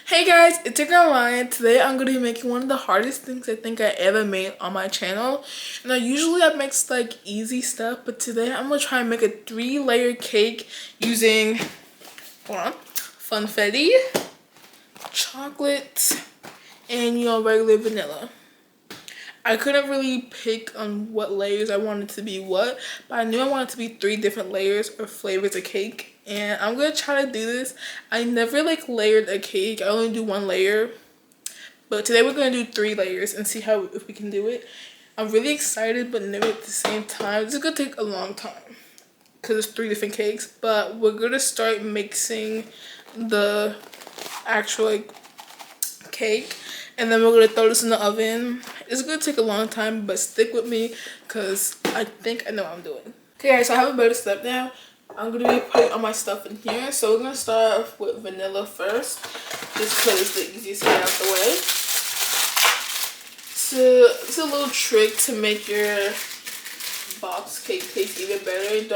Hey guys, it's your girl Ryan. Today I'm going to be making one of the hardest things I think I ever made on my channel. And I make like easy stuff, but today I'm going to try and make a 3-layer cake using, hold on, funfetti, chocolate, and regular vanilla. I couldn't really pick on what layers I wanted to be what, but I knew I wanted to be 3 different layers or flavors of cake. And I'm gonna try to do this. I never layered a cake. I only do 1 layer. But today we're gonna do 3 layers and see if we can do it. I'm really excited but never at the same time. This is gonna take a long time because it's 3 different cakes. But we're gonna start mixing the actual cake, and then we're gonna throw this in the oven. It's gonna take a long time, but stick with me because I think I know what I'm doing. Okay guys, so I have a better step now. I'm gonna be putting all my stuff in here. So we're gonna start off with vanilla first, just because it's the easiest to get out the way. So it's a little trick to make your box cake taste even better.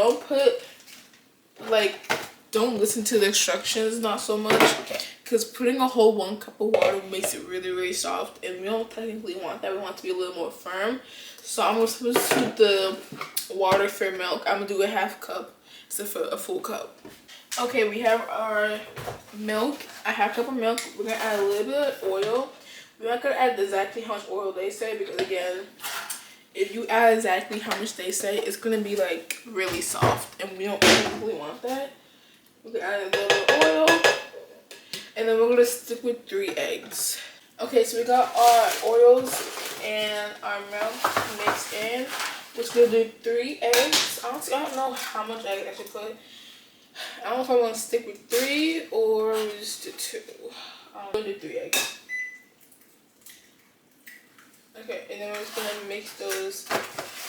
Don't listen to the instructions, not so much, because putting a whole 1 cup of water makes it really soft, and we don't technically want that. We want it to be a little more firm. So I'm going to substitute the water for milk. I'm going to do a 1/2 cup instead of a full cup. Okay, we have our milk, a 1/2 cup of milk. We're going to add a little bit of oil. We're not going to add exactly how much oil they say, because again, if you add exactly how much they say, it's going to be really soft, and we don't really want that. We can add a little bit of oil, and then we're going to stick with 3 eggs. Okay, so we got our oils and our milk mixed in. We're just going to do 3 eggs. Honestly, I don't know how much eggs I should put. I don't know if I want to stick with 3 or just do 2. I'm going to do 3 eggs. Okay, and then we're just going to mix those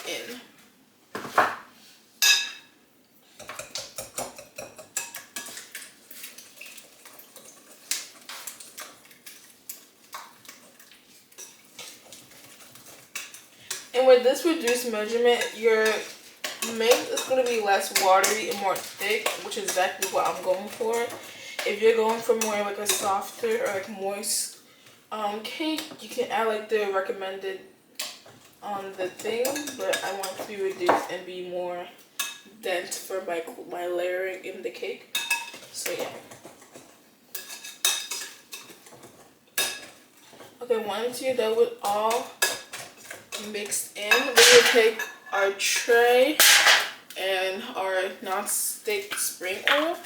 in. And with this reduced measurement, your mix is going to be less watery and more thick, which is exactly what I'm going for. If you're going for more a softer or moist cake, you can add the recommended on the thing, but I want it to be reduced and be more dense for my layering in the cake. So yeah. Okay, once you're done with all mixed in, we're gonna take our tray and our non-stick spring oil,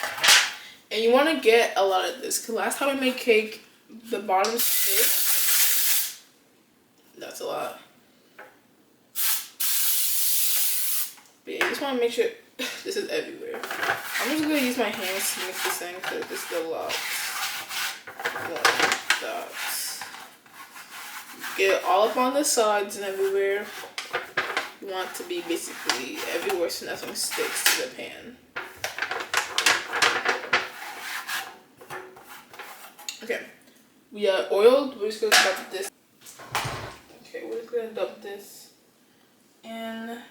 and you want to get a lot of this because last time I made cake, the bottom stick. That's a lot. But yeah, you just want to make sure this is everywhere. I'm just gonna use my hands to mix this in because this is a lot. 1 dot. Get it all up on the sides and everywhere. You want it to be basically everywhere so nothing sticks to the pan. Okay, we are oiled. We're just gonna dump this. Okay, we're just gonna dump this in.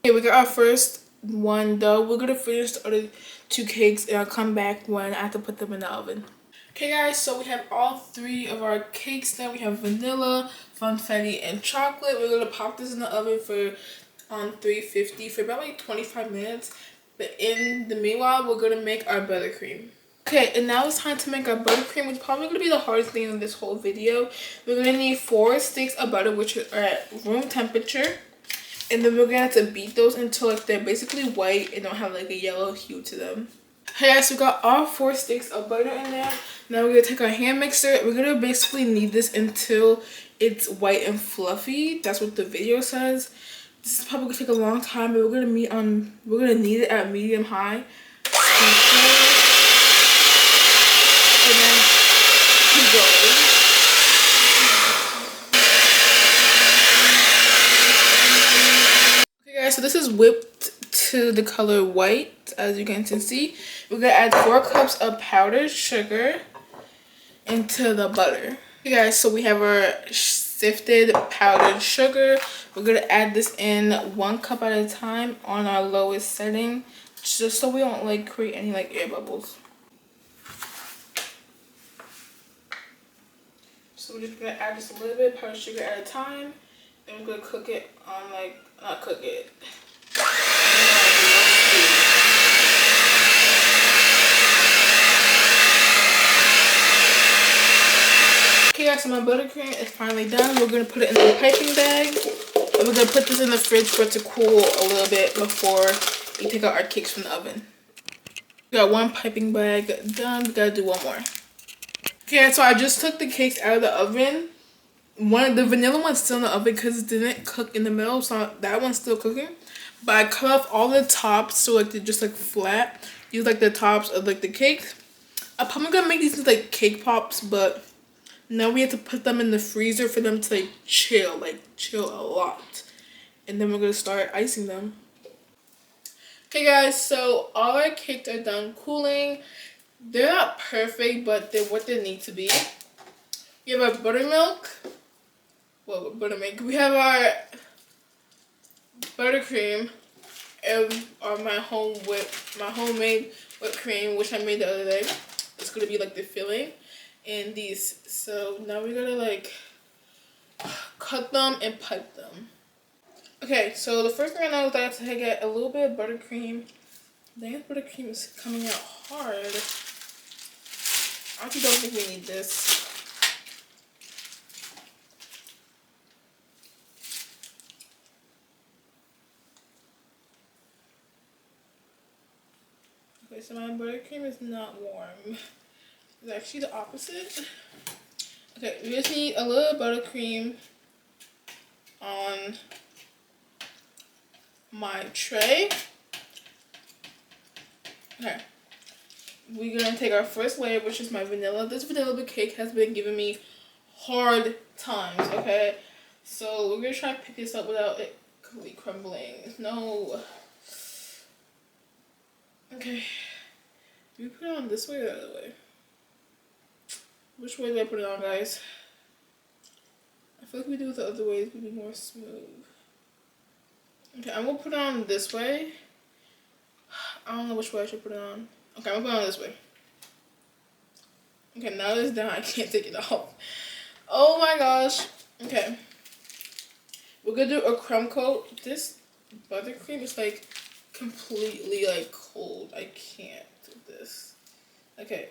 Okay, we got our first one done. We're gonna finish the other 2 cakes, and I'll come back when I have to put them in the oven. Okay guys, so we have all 3 of our cakes now. We have vanilla, funfetti, and chocolate. We're gonna pop this in the oven for 350 for about 25 minutes. But in the meanwhile, we're gonna make our buttercream. Okay, and now it's time to make our buttercream, which is probably gonna be the hardest thing in this whole video. We're gonna need 4 sticks of butter, which are at room temperature. And then we're gonna have to beat those until they're basically white and don't have a yellow hue to them. Hey guys, so we got all 4 sticks of butter in there. Now we're gonna take our hand mixer. We're gonna basically knead this until it's white and fluffy. That's what the video says. This is probably gonna take a long time, but we're gonna knead it at medium high. And then keep going. So this is whipped to the color white, as you can see. We're gonna add 4 cups of powdered sugar into the butter. Okay guys, so we have our sifted powdered sugar. We're gonna add this in 1 cup at a time on our lowest setting just so we don't like create any like air bubbles. So we're just gonna add just a little bit of powdered sugar at a time, and we're gonna cook it on like, not cook it. Okay guys, so my buttercream is finally done. We're gonna put it in the piping bag, and we're gonna put this in the fridge for it to cool a little bit before we take out our cakes from the oven. We got one piping bag done. We gotta do one more. Okay, so I just took the cakes out of the oven. The vanilla one's still in the oven because it didn't cook in the middle, so that one's still cooking. But I cut off all the tops so like they're just like flat. Use like the tops of like the cakes. I'm probably gonna make these into like cake pops, but now we have to put them in the freezer for them to like chill a lot. And then we're gonna start icing them. Okay guys, so all our cakes are done cooling. They're not perfect, but they're what they need to be. We have our buttermilk. Well, buttermilk. We have our buttercream and my homemade whipped cream, which I made the other day. It's gonna be like the filling, and these. So now we're gonna like cut them and pipe them. Okay, so the first thing I know is that I have to get a little bit of buttercream. Dang, buttercream is coming out hard. I actually don't think we need this. Okay, so my buttercream is not warm. It's actually the opposite. Okay, we just need a little buttercream on my tray. Okay, we're gonna take our first layer, which is my vanilla. This vanilla cake has been giving me hard times, okay? So we're gonna try to pick this up without it completely crumbling. No. Okay. Do we put it on this way or the other way? Which way do I put it on, guys? I feel like we do it the other way, it would be more smooth. Okay, I'm gonna put it on this way. I don't know which way I should put it on. Okay, I'm gonna put it on this way. Okay, now it's down, I can't take it off. Oh my gosh. Okay. We're gonna do a crumb coat. This buttercream is like completely like cold. I can't do this. Okay.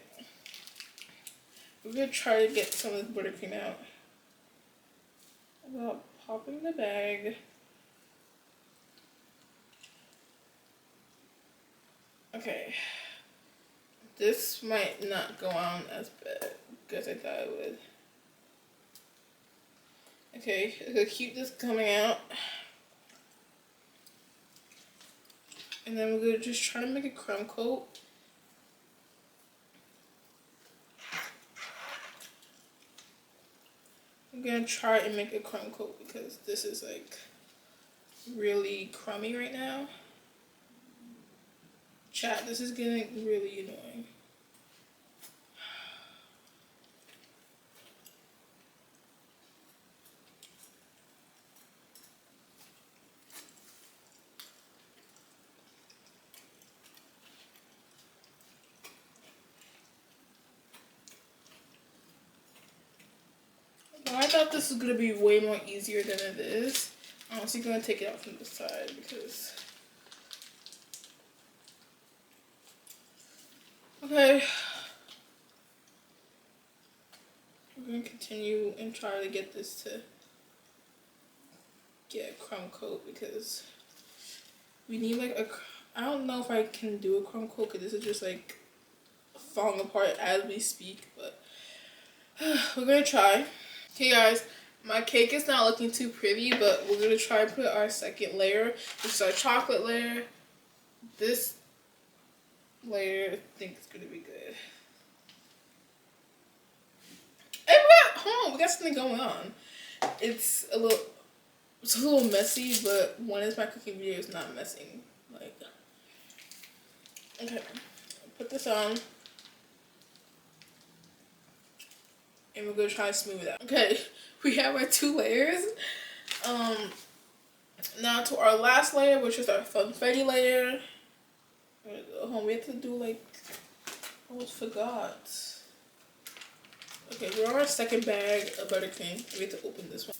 We're gonna try to get some of this buttercream out without popping the bag. Okay. This might not go on as bad as I thought it would. Okay, I'm gonna keep this coming out. And then we're gonna just try to make a crumb coat. I'm gonna try and make a crumb coat because this is like really crummy right now. Chat, this is getting really annoying. I thought this was gonna be way more easier than it is. I'm also gonna take it out from the side because. Okay. We're gonna continue and try to get this to get a crumb coat because we need like a. I don't know if I can do a crumb coat because this is just like falling apart as we speak, but we're gonna try. Okay guys, my cake is not looking too pretty, but we're gonna try to put our second layer, which is our chocolate layer. This layer, I think it's gonna be good. Hey, hold on, we got something going on. It's a little messy, but when is my cooking video is not messing. Like, okay, put this on. And we're gonna try to smooth it out. Okay, we have our 2 layers. Now to our last layer, which is our funfetti layer. We have to do like, I almost forgot. Okay, we're on our second bag of buttercream. We have to open this one.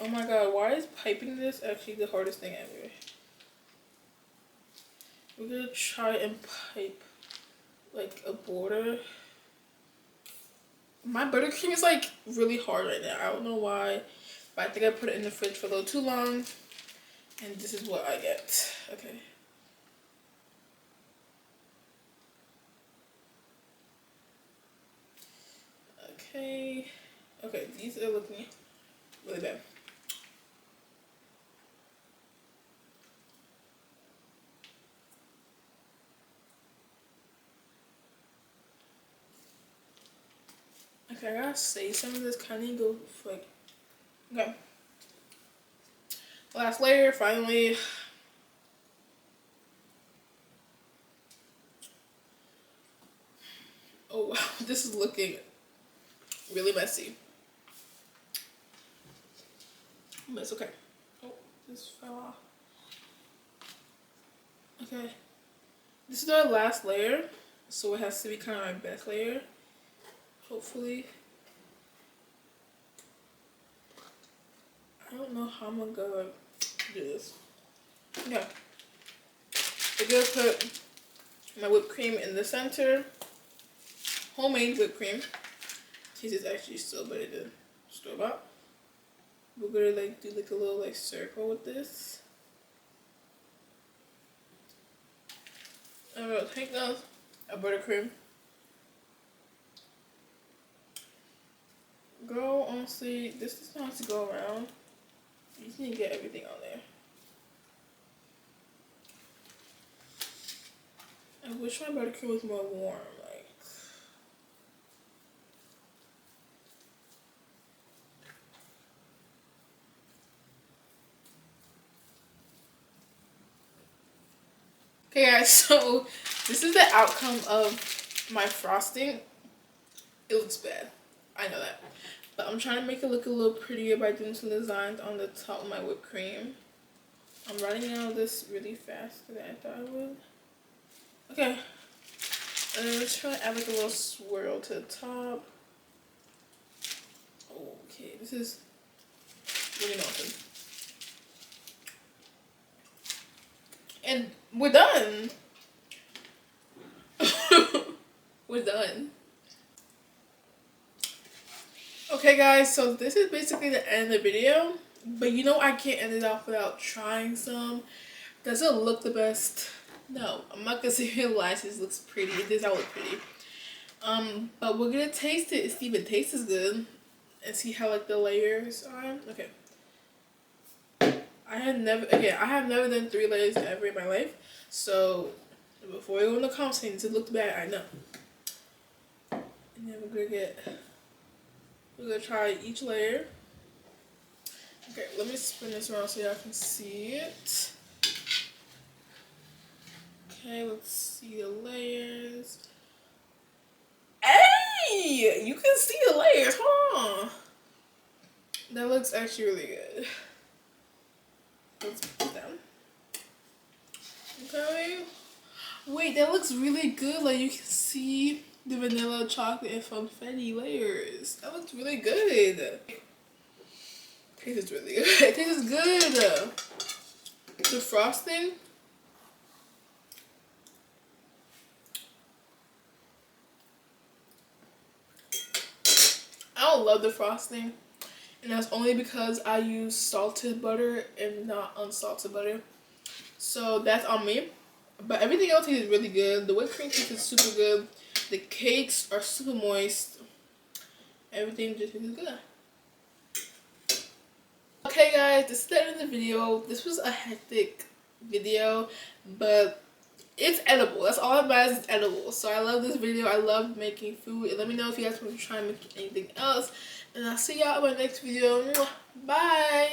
Oh my god, why is piping this actually the hardest thing ever? We're gonna try and pipe like a border. My buttercream is like really hard right now. I don't know why, but I think I put it in the fridge for a little too long, and this is what I get. Okay. Okay. Okay, these are looking really bad. Okay, I gotta say some of this kind of go like. Okay. Last layer, finally. Oh wow, this is looking really messy. But it's okay. Oh, this fell off. Okay. This is our last layer, so it has to be kind of my best layer. Hopefully. I don't know how I'm gonna do this. Okay. I'm gonna put my whipped cream in the center. Homemade whipped cream. This is actually still better than store-bought. We're gonna like do like a little like circle with this. I'm gonna take a buttercream. Girl, honestly, this does not have to go around. You just need to get everything on there. I wish my buttercream was more warm. Like, okay guys, so this is the outcome of my frosting. It looks bad, I know that, but I'm trying to make it look a little prettier by doing some designs on the top of my whipped cream. I'm running out of this really fast than I thought I would. Okay, and then let's try to add like a little swirl to the top. Okay, this is really melting. And we're done. We're done. Okay guys, so this is basically the end of the video. But you know I can't end it off without trying some. Does it look the best? No, I'm not gonna say here lies. This looks pretty. It does not look pretty. But we're gonna taste it and see if it tastes good. And see how like the layers are. Okay. I have never done 3 layers ever in my life. So before you go in the comments saying it looked bad, I know. And then we're gonna try each layer. Okay, let me spin this around so y'all can see it. Okay, let's see the layers. Hey! You can see the layers, huh? That looks actually really good. Let's put it down. Okay. Wait, that looks really good. Like, you can see the vanilla, chocolate, and funfetti layers. That looks really good. Tastes really good. It tastes good. The frosting. I don't love the frosting. And that's only because I use salted butter and not unsalted butter. So that's on me. But everything else is really good. The whipped cream cake is super good. The cakes are super moist. Everything just is good. Okay guys, this is the end of the video. This was a hectic video, but it's edible. That's all that matters, is edible. So I love this video. I love making food. And let me know if you guys want to try and make anything else. And I'll see y'all in my next video. Bye!